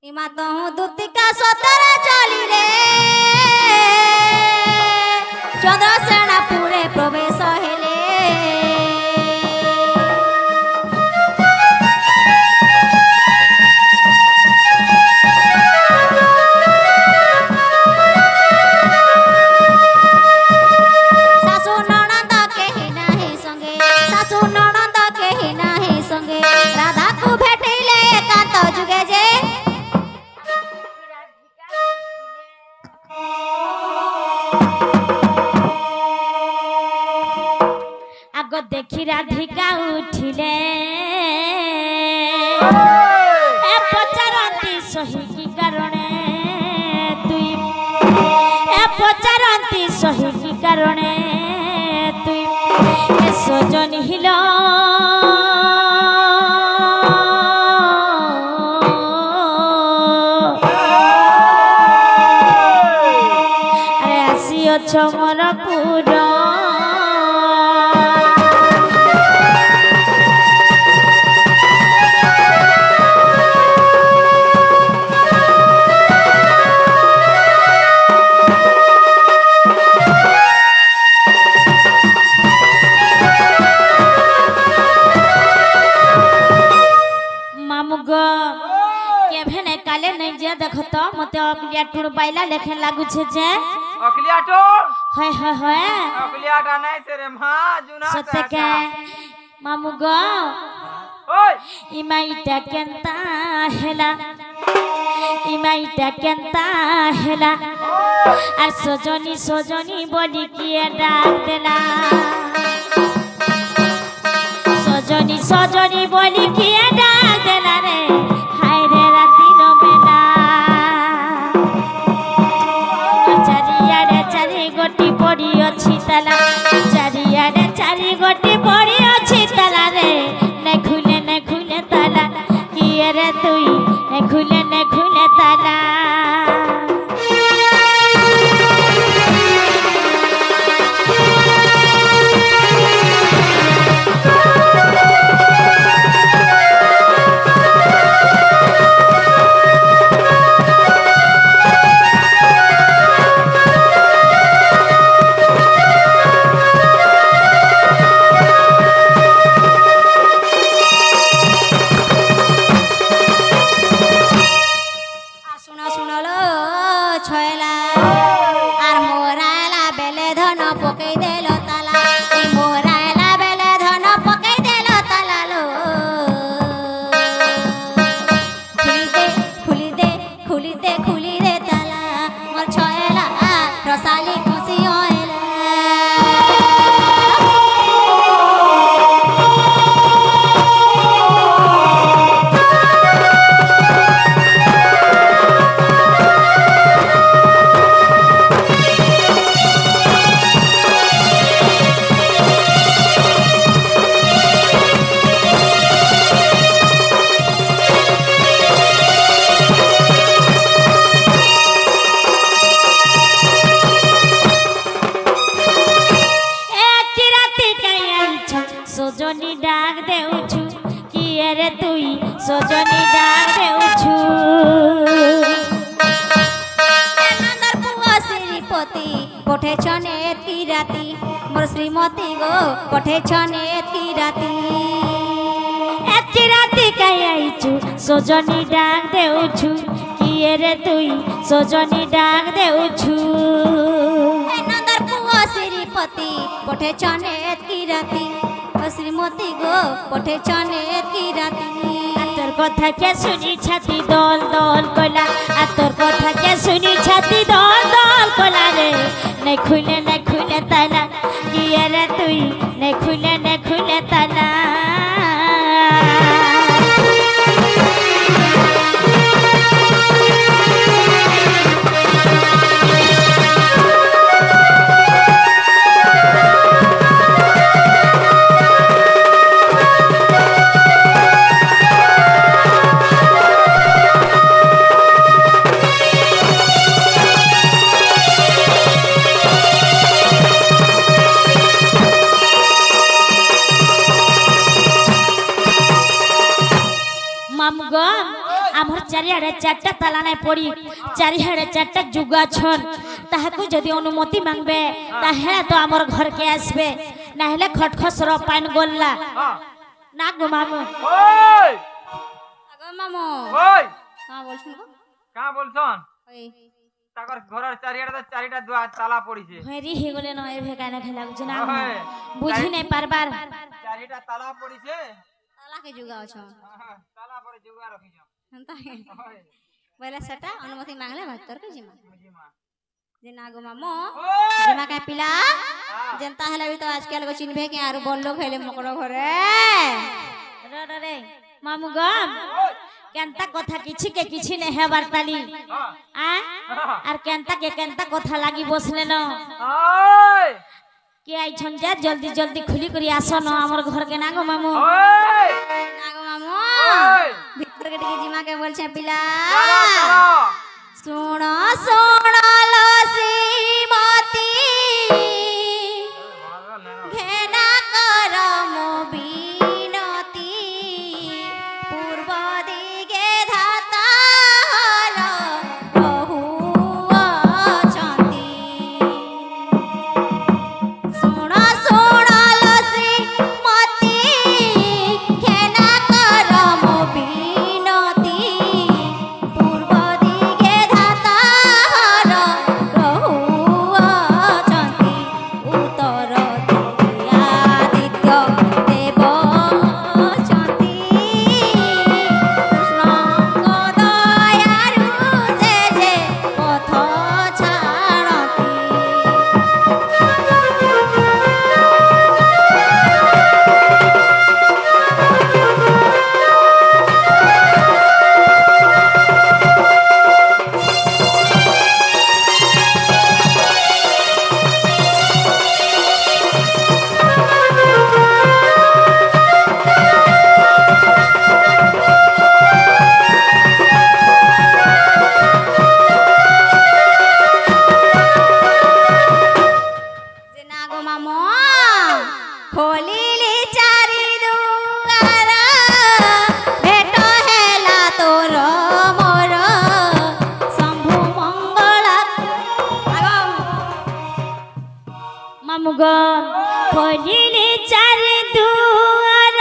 हिमातहु दुतिका सतरा चली रे चंद्रसेना पुरे प्रवेश हेले सासु ननद केही नाही संगे सासु ननद केही नाही संगे राधा को भेटिले एकांत जुगे जे आगो देखी राधिका उठिले ए पचारंती सही की कारणे तुई ए पचारंती सही की कारणे तुई ए सजन हिलो अरे आसियो छमर पूरा देख तो मते अकलिया टुड़ पाइला लेखे लागु छे जे अकलिया टुड़ हाय हाय हाय अकलिया टा नै से रे मां जुना सत्य के मामू गो ओय इमाइटा केंता हेला इमाइटा केंता हेला आ सजनी सजनी बोली किए डाक देला सजनी सजनी बोली किए डाक देला रे हाय रे राती नो बेला चारि गोटी पड़ी अछि ताला चारियाडे चारि गोटी पड़ी अछि ताला रे ने खुले ताला किए रे तुई ने खुले ताला सजनी डाक देउछु किए रे तुई सजनी डाक देउछु नंदर पुआ श्रीपति पठे छने एती राती मोर श्रीमती गो पठे छने एती राती काई आइछु सजनी डाक देउछु किए रे तुई सजनी डाक देउछु नंदर पुआ श्रीपति पठे छने एती राती श्रीमती गो पठे छने की राती तोर कथा के सुनी छाती दल दल कोला आ तोर कथा के सुनी छाती दल दल कोला रे नै खुले ताला किए रे तुई नै खुले ताला चारिआडे चारटा ताला नहीं पड़ी चारिआडे चारटा जुगा छन ताहाकु जदि अनुमति मांगबे ताहे तो आमर घर के आसबे नाहले खटखसर पान गोल्ला ना गो मामू ओय আগো মামু ओय हां बोलछन गो का बोलछन ওই ताकर घरर चारिआडे चारिटा दुआ ताला पड़ीछे हेरी हे गोले न ए भेकाना खेला गुजना ओय बुझी नहीं पारबार चारिटा ताला पड़ीछे তালা কে जुगा छ ताला पर जुगा रखिछ हंता ओय पहले सेटा अनुमति मांगले भत्तर के जिमा मुजीमा जे नागो मामो ओय जिमा का पिला जनता हला भी तो आजकल को चिन्हबे के आरो बड़ लोग हेले मकरो घरे रे रे मामू गम केनता कथा किछि के किछि ने हेबार ताली आ आर केनता कथा लागी बसले न ओय के आई छंजा जल्दी जल्दी खुली करी आसो न हमर घर के नागो मामू ओय नागो मामो ओय भीतर के जिमा के बोल छे पिला चलो चलो सुनो सुनो लो श्रीमती घेना कर मो बिनती पूर्व दिगे धातार बहु अछंती सुनो सुनो लो श्रीमती घेना कर मो बिनती पूर्व दिगे धातार बहु अछंती उत्तर दिगे आदित्य देव अछंती कृष्णଙ୍କ ଦୟାରୁ ସେ ଯେ ପଥ ଛାଡ଼ନ୍ତି ଯେ ନାଗ ମାମ ଖୋଲିଲି ଚାରି ଦୁଆର ଭେଟ ହେଲା ତୋର ମୋର ଶମ୍ଭୁ ମଙ୍ଗଳ मामू गम खोलिले चारि दुआर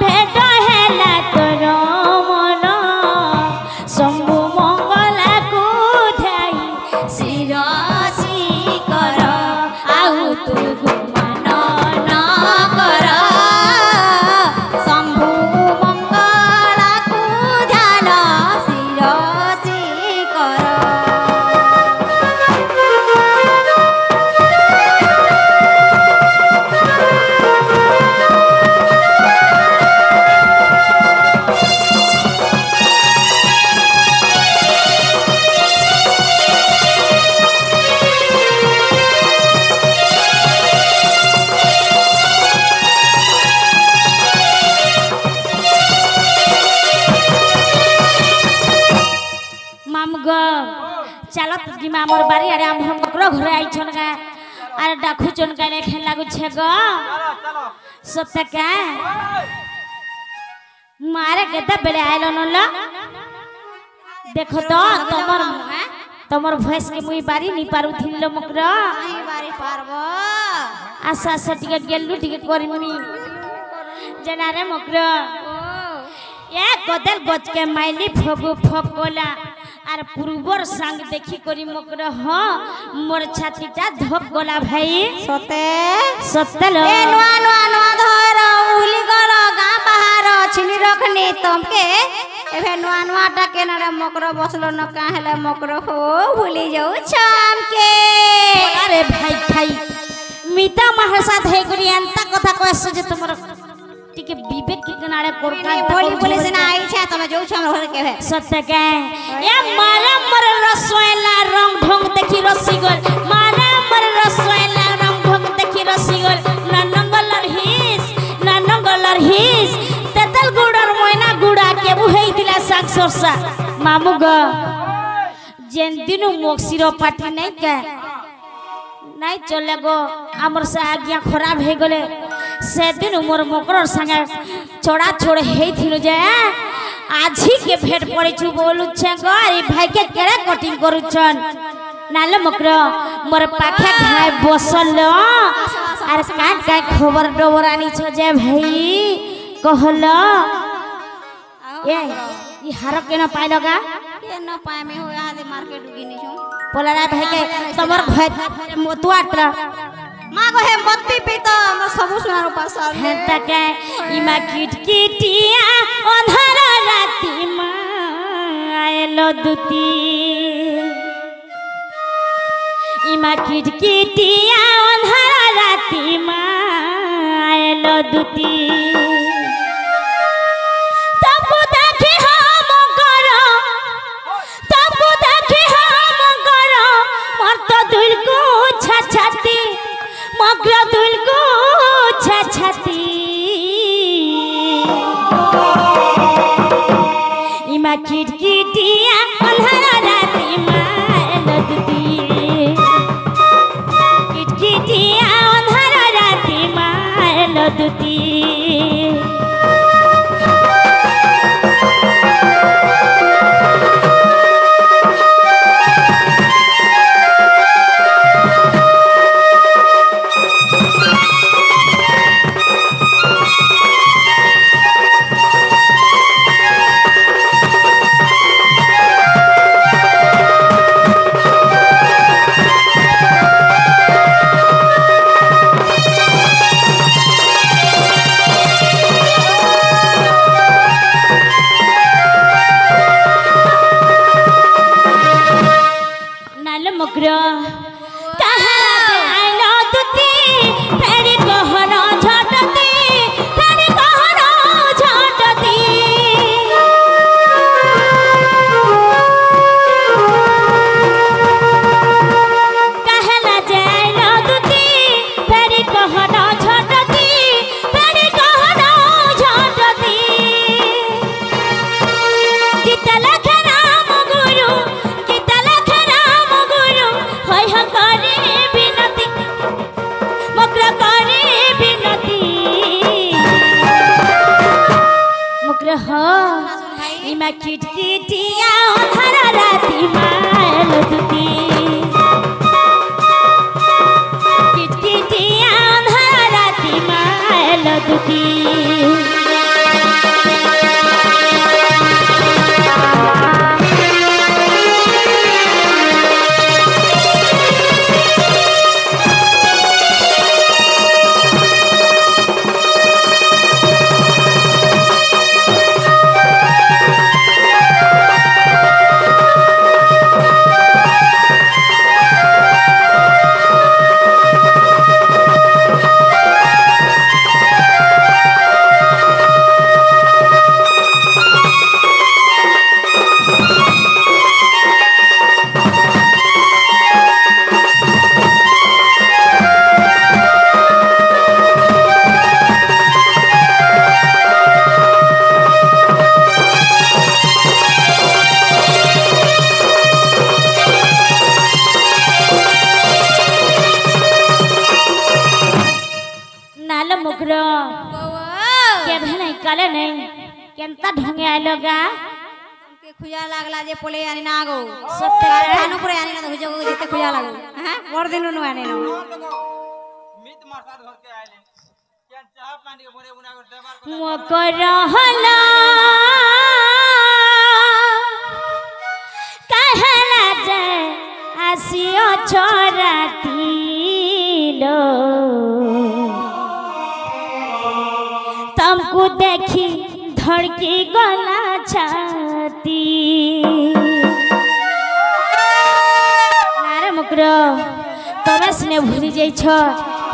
भेट हेला तोर मन शंभु मंगला को ध्याई ଶିରସି କର ଆଉ ତୁ ଗୁମାନ ନ କର ଶମ୍ଭୁ ମଙ୍ଗଳାକୁ ଧ୍ୟାନ ଶିରସି କର मामू गम चलो जिमा मोर बारी अरे हम मकरो घरे आई छन का अरे डाखु चन का ने खेल लागु छे ग चलो चलो सत्य का मारे केते बेले आइलो न ल देखो तो तमर भॉइस के मुई बारी नी पारु थिलो मकरो नहीं बारी पारबो आशा आशा टिके गेलु टिके करमी जना रे मकरो ए गदल गज के माइली फगु फगोला आर पूर्वर संग देखी करी मकर ह मोर छातीटा धक गोला भाई सते सत्तल ए नुआ नुआ नुआ धर उली कर गां बाहर छिनी रखनी तमके एभे नुआ नुआ टा केनारे मकर बसलो न का हेले मकर हो भूली जाऊ छाम के अरे भाई भाई मीता माहर साथ है करी अंता कथा कहस जे तुमर टिके विवेक के किनारे कोरका बोली बोली से ना आई छे तमे जाऊ छम घर के है सत्य के ए मारा मर रसोइला रंग ढंग देखी रसिगल मारा मर रसोइला रंग ढंग देखी रसिगल ननंगलर हिस तेतल गुडर मोइना गुडा के बुहेई दिला साग सरसा मामू ग जेन दिनु मोक्सिरो पाटी नहीं के नहीं चले गो हमर से आज्ञा खराब हे गले से दिन मोर मकर संगे छोड़ा छोड़ हे थिनु जे आजी के भेट पड़े छु बोलु छ गरीब भाई के केड़ा कटिंग करू छन नाले मकर मोर पाखे घाय बसल अरे का खबर डबर आनी छ जे भाई कहल ए ई हार के न पाइल गा के न पाए में हो यहाँ दे मार्केट गिनी छु पोलारा भाई के तमर घर मोतुआट माँ को है मत्ती पीता हम सबू सुनारो पास है तक इमा किटकिटिया अंधार राती आएलो दुती इमा किटकिटिया अंधार राती आएलो दुती तबु देखि हम करो तबु देखि हम करो मर तो दिल को छछती मग्र दुल को छछती इमा किटकिटिया अंधार राती माएलो दुती किटकिटिया अंधार राती माएलो दुती इमा किटकिटिया अंधार राती माएलो दुती किटकिटिया अंधार राती माएलो दुती काले नहीं केंता ढंगे आइलो गा के खुजा लागला जे पोले आनी ना गो सत्य खानो परे आनी ना तो जो जते खुजा लागो हां बर दिन नु आनी ना मित मारसाद घर के आइले क्या चाह पानी के भरे उना कर देवार मो करहला कहला जे आसियो छोराती लो तुमको देखी धड़की गला छाती नारे मुकरो तमे सने भूली जाई छ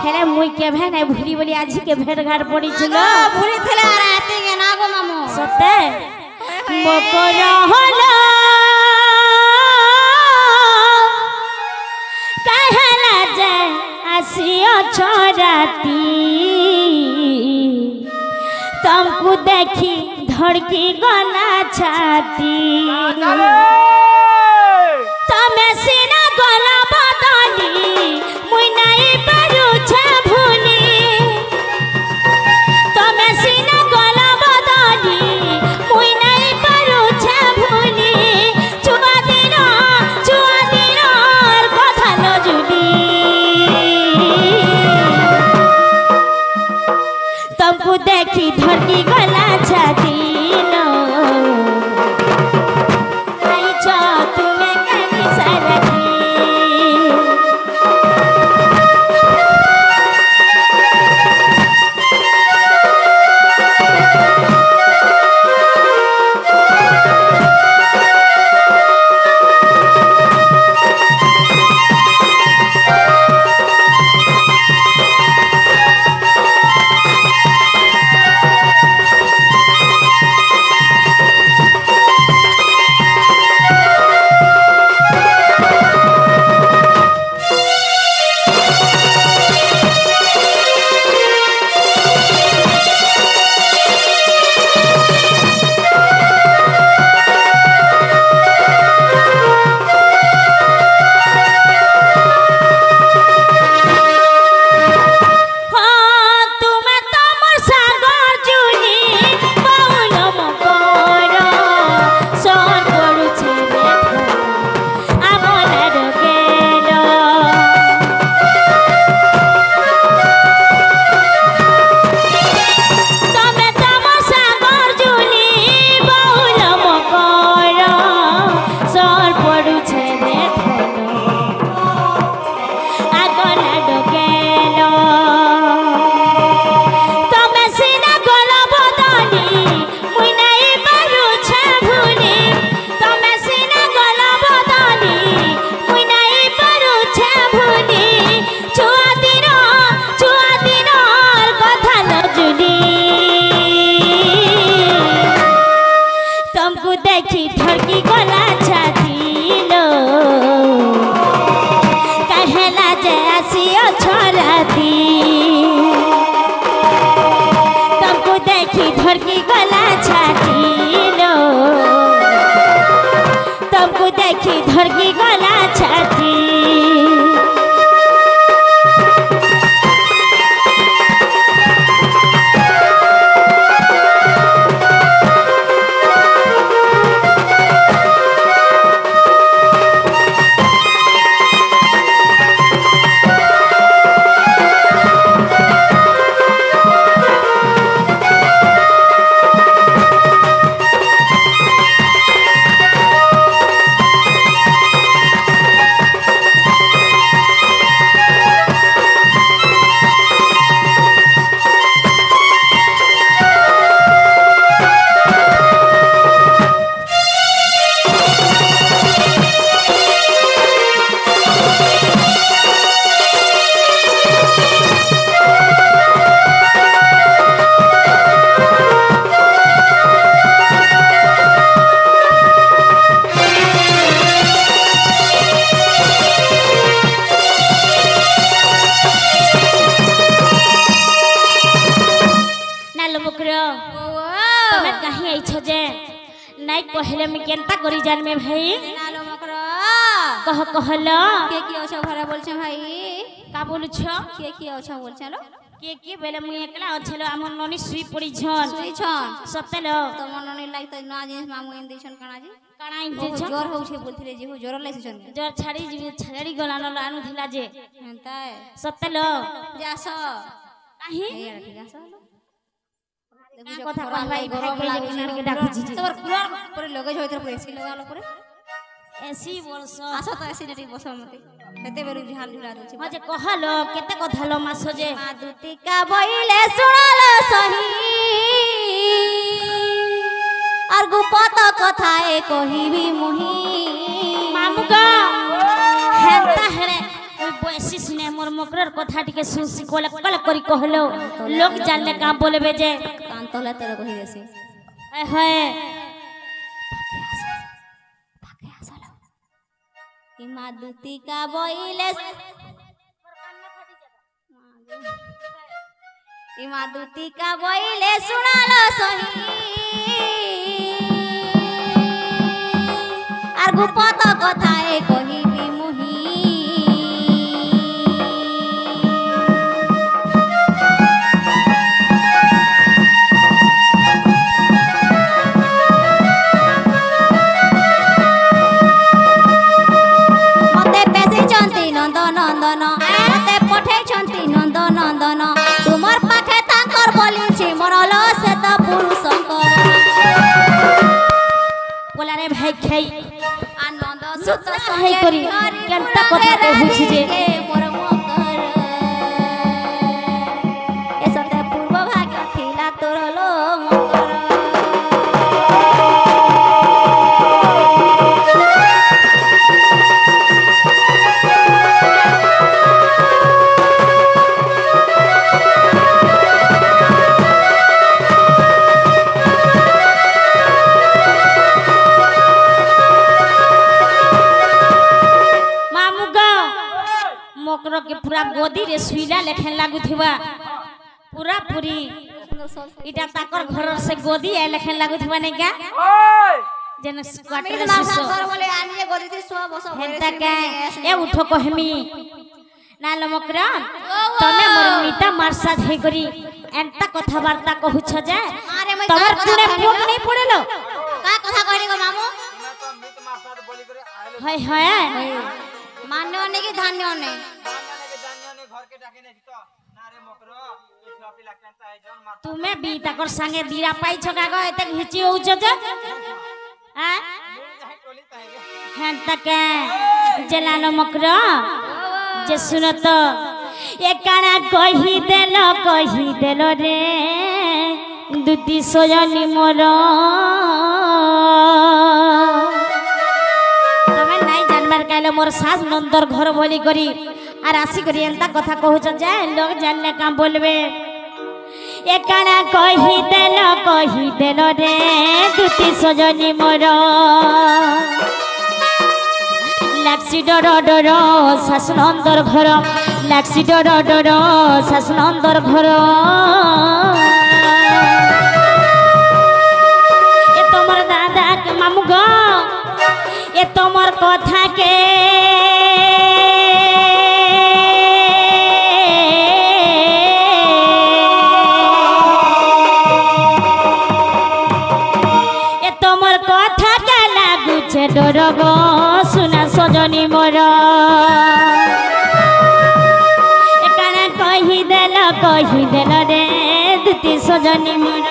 हेले मुई के भे नै भूली बोली आज के भेट घाट पड़ी छलो भूली थले राती के ना गो मामू सते मकरा होला कहला जे आसियो छोराती तुमको देखी धड़की गला छाती तमे सीना गला बदली मुई नहीं पारू छे भूली तमे सीना गला बदली मुई नहीं देखी धड़की गला छाती कहले में केनता करी जान में भाई नालो मकर कहलो के की अच्छा घरे बोल छ भाई का बोलु छ के अच्छा बोल छ लो के बेले मुई एकला अछलो हमर ननी सुई पड़ी छन सतेलो तो मन ननी लाग त ना जिनिस मामू इन दिछन काना जी काना इन दिछन जोर हो छे बोलथिले जे हो जोर लाइछ छन जोर छाड़ी गलानो लानु थिला जे हनता सतेलो जास काहे ए ठीक आस কথা কই ভাই গরম লাগে নাকি ডাকুছি তোর কুলার পরে লগে জয়তর পরে এসি লাগালো পরে এসি বলছ আসো তো এসি নেটি বসো মতে এতে বেরু ঝাল ঝুলা দଉଛି মজে কহলো কেতে কথালো মাস যে মাদুতিকা বইলে শুনালো সহি আর গুপত কথায়ে কহিবি মুহি মামুগা হেনতা হেরে ওই বয়সী শুনে মোর মকরর কথা টিকে সুসি কল কল করি কহলো লোক জানলে কা বলবে যে কান তলে তলে কহি দেছি এ হয় কি মাদুতিকা বইলে কি মাদুতিকা বইলে শুনালো সহি আর গুপত কথায়ে কহিবি মুহি মতে পেছিছন্তি নন্দ নন্দন মতে পঠেছন্তি নন্দ নন্দন তোমার পাখে তাঙ্কর বলিছি মরল সে তো পুরুষঙ্কর বলারে ভাই খাই আনন্দ সুত হাই করি কেনতা কথা কহুছি যে মোর মকর এসতে পূর্ব ভাগ্য থিলা তোর লো মকর मकर के पूरा गोदी रे सुईला लेखन लागुथिबा पूरा पूरी इटा ताकर घर से गोदी ए लेखन लागुथिबा नै का जन क्वार्टर सुसो घर बोले आनिए गोदी थी सो बसो हेता का ए उठो कहमी नाल मकरा तमे मोर मीता मारसा धै करी एंता कथा वार्ता कहूछ जे तमर पुणे भोग नै पड़ेलो का कथा कहली गो मामू मैं तो मित मारसाद बोली करे आइलो हाय हाय मान्य ने की धान्य ने माने के जानियो ने घर के डाके ने तो नारे मकरो ये छापी लागता है जन मार तुमे बी ताकर संगे दीरा पाई छका गो एते हिची होउछ जे हां टोली ताहे हें तके जलानो मकरो जे सुनो तो ए काना कहि देलो रे दुती सोजनी मोर तमे नाही जानबार काले मोर सास नंदर घर बोली करी আর আসি করি এন্তা কথা কহুছ যে লোক জানলে কাম বলবে এ কানা কহি দেল রে দুটি সজনী মোর লাগছি ডর ডর শাসনন্দর ঘর লাগছি ডর ডর শাসনন্দর ঘর এ তোমার দাদা মামু গো এ তোমার কথাকে এ তোমার কথাকে লাগুছে ডর গো শুনা সজনী মোর একানা কহি দেল রে দুতি সজনী মোর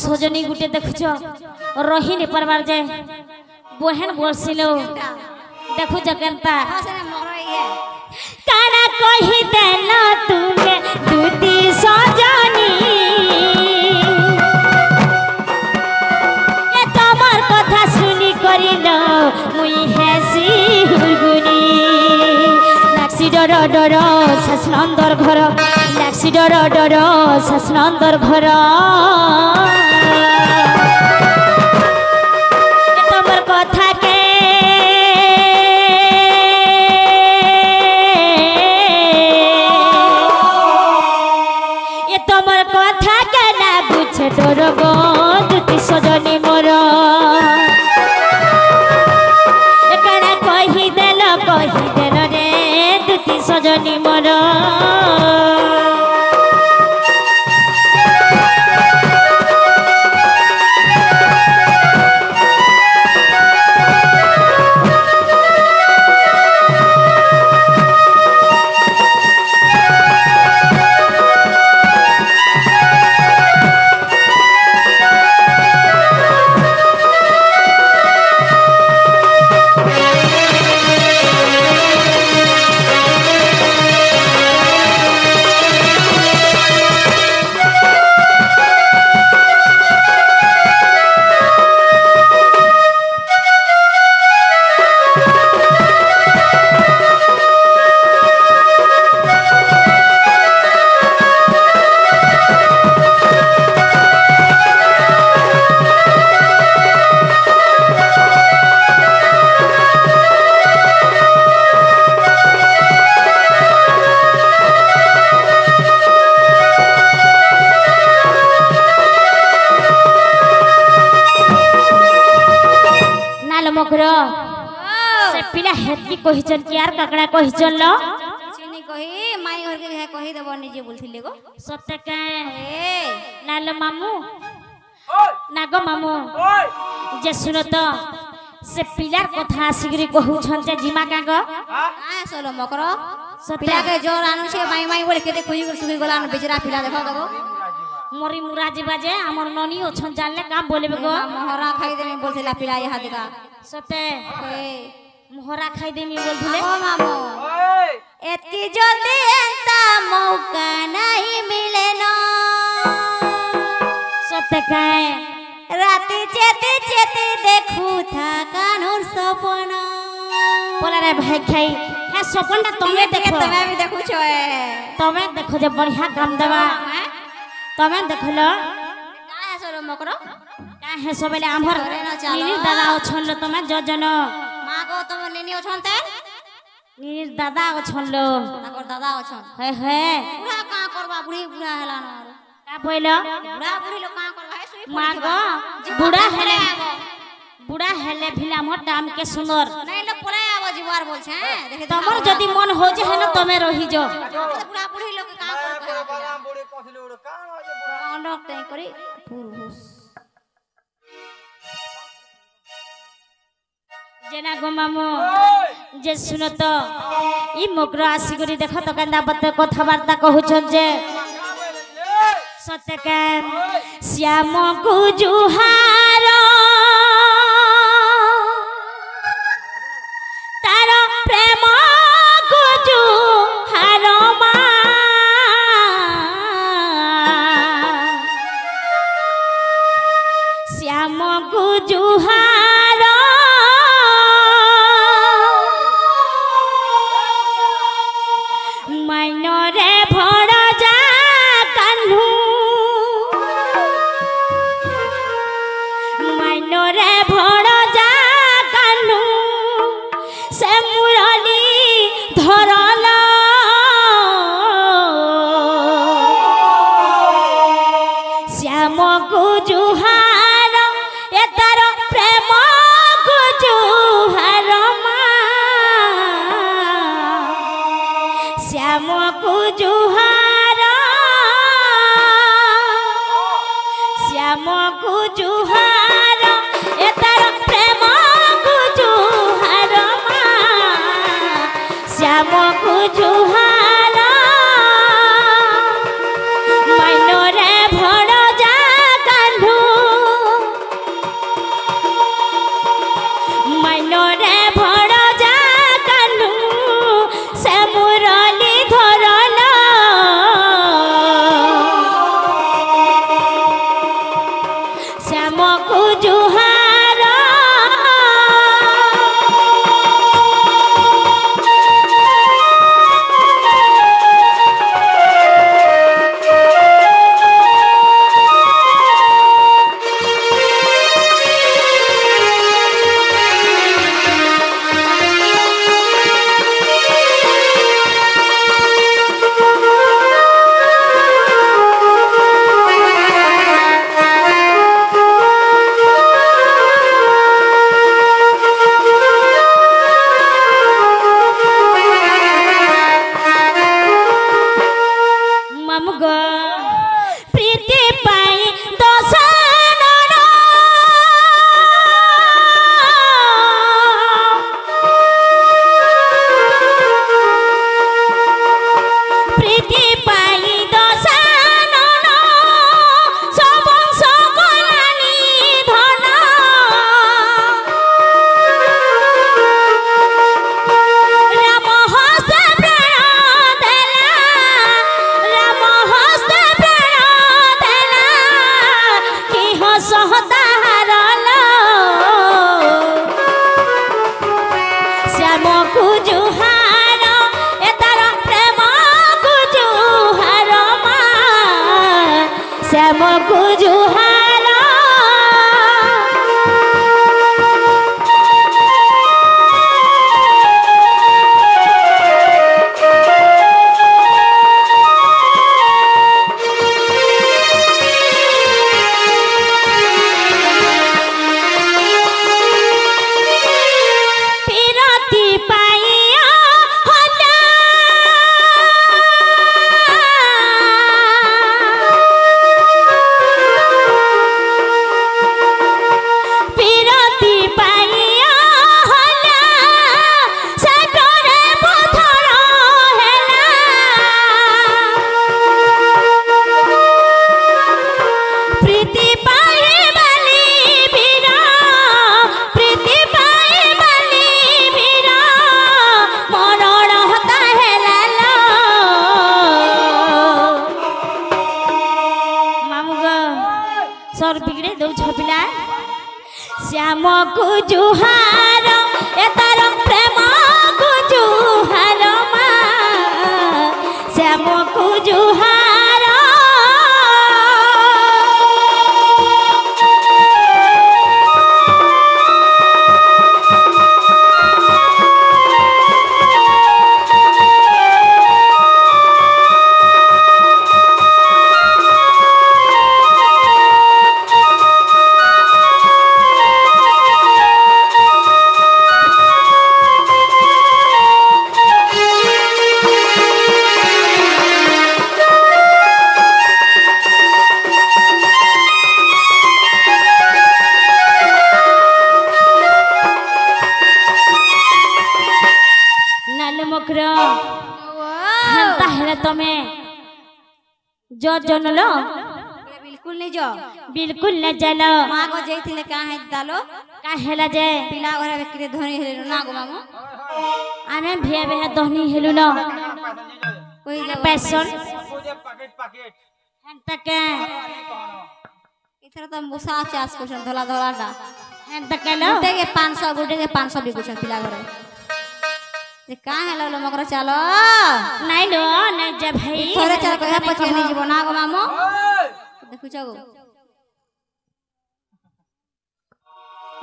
সজনী গুটে দেখুছ রহি নি পারবার যে বহেন বলছিল দেখুছ কেনতা কানা কহি দেল তুমি দুতি সজনী এ তোমার কথা শুনি করিল মুই হেসি হুরগুনি লাগছি ডর ডর শাসনন্দর ঘর লাগছি ডর ডর শাসনন্দর ঘর তোমার কথাকে এ তোমার কথাকে না বুঝে ডর গো দুতি সজনী মোর একানা কহি দেল রে দুতি সজনী মোর से पिला हेतकी कहिचन कि यार ककड़ा कहिचन लो चिनी कही माई घर के है कही देबो निजे बोलथिले गो सत्य के ए नालो मामू ओय नागो मामू ओय जे सुनो तो से पिलार कथा आसिगरी कहू छन जे जिमा का गो हां आ सोलो मकरो सत्य पिला के जोर आनु छे माई माई बोले के खुई कर सुखी गोला बेचारा पिला देखो देखो मोरी मुराजी बाजे हमर ननी ओछन जानले काम बोलेबे गो मोहरा खाई देमी बोलथिला पिला यहा देखा सत्य ए मोहरा खाई देमी बोलथिले ओ मामो ओय एतकी जल्दी एंता मौका नहीं मिले ना सत्य काए राती चेती चेती देखू था कानूर सपना बोला रे भाई खाई हे सपनटा तमे देखो तमे भी देखू छो तमे देखो जे बढ़िया काम देबा तमे देखलो काहे सोरो मकरो काहे सबले आमर निनी दादा ओछनलो तमे जजन मागो तुम निनी ओछनते निनी दादा ओछनलो ताकर दादा ओछन हे हे बुढ़ा का करबा बुढ़ी बुढ़ा हेला न का बोइलो बुढ़ा बुढ़ी लोग का करबा है सुई मागो बुढ़ा हेले বুড়া হেলে ভিলা মোর দাম কে সুন্দর নাই লোক পলাই আবো জিবার বলছে হ্যাঁ দেখে তোমার যদি মন हो जे है ना তুমি রহি যাও বুড়া বুড়ি লোক কাম করে বালাম বুড়ি কসলে উড়ো কান হয় যে বুড়া অন্ডক তাই করি পুরুষ जेना गो मामू जे सुनो तो ई मोगरो आसी गरी देखो तो केंदा बते कथाबार्ता कहउछन जे सत्य के श्याम को जुहार तार प्रेम को जुहार मा श्याम को जुहार माइनरे भड़ जा कान्हू माइनरे भड़ जा कान्हू से मुरली धरल श्याम को जुहार ए तार प्रेम को जुहार मा श्याम को जुहार श्याम को जुहार ए तार प्रेम को जुहार मा श्याम को जुहार माइनरे भड़ जा कान्हू माइनरे भड़ जा कान्हू से मुरली धरल श्याम को जुहार ममग प्रीति पाई दोसानन प्रीति पाई दोसानन सब सकलानी धन राम हस्त प्राण देला राम हस्त प्राण देला कि हसहता हारल श्याम को जुहार ए तार प्रेम को जुहार मा श्याम को जुहार पिरती पाइया होला पिरती पाइया होला से डरे पथर हेला प्रीति पाई बाली बीरा प्रीति पाई बाली बीरा मरण होता हेला लो मामुग सर बिगड़े दो छपिला श्याम को जुहार ए तार प्रेम को जुहार मा श्याम को जुहार मुकरो हंता है तुम्हें जो जनलो बिल्कुल नहीं जो बिल्कुल न जलो माँ को जाइथिले का है दालो का हेला जे पिला घरे बेकरे धनी हेले ना गो मामू आमे भिया भिया दहनी हेलु न कोई पैसन पाकेट हंता के इथर तो मुसा चास कुछन धला धला डा हंता के लो गुटे के 500 गुटे के 500 बिकुछन पिला घरे जे का हेलो लो मकर चलो नहीं लो नहीं जे भाई थोड़े चल के पछे नहीं जीवो ना गो मामू देखु जागो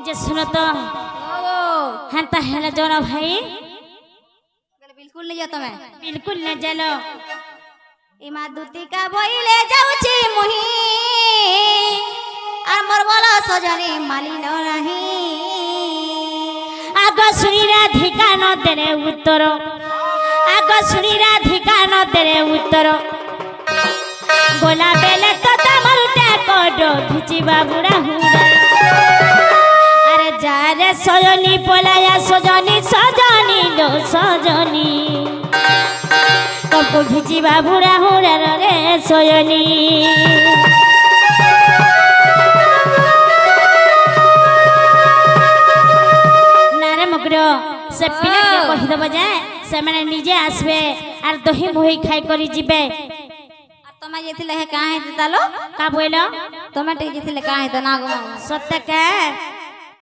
जे सुनो तो ओ हंता हेला जोना भाई बिल्कुल नहीं जातो मैं बिल्कुल न जलो इमा दुती का बोइले जाउची मुही আর মোর বলো সজনে মালিন নাহি आगो सुनी राधिका न तेरे उत्तर आगो सुनी राधिका न तेरे उत्तर गोला बेले तो तमर टेकोडो घिची बाबुड़ा हुड़ा अरे जा रे सजनी पोलाया सजनी सजनी लो सजनी कबको घिची बाबुड़ा हुड़ा रे सजनी से पिला के कहि दब जे से माने निजे आसबे आर दही मोही खाई करी जिबे আর তোমা যেতিলে হে কাহে দিতালো का बोलो তোমা टे जेतिले काहे त ना गो सत्य के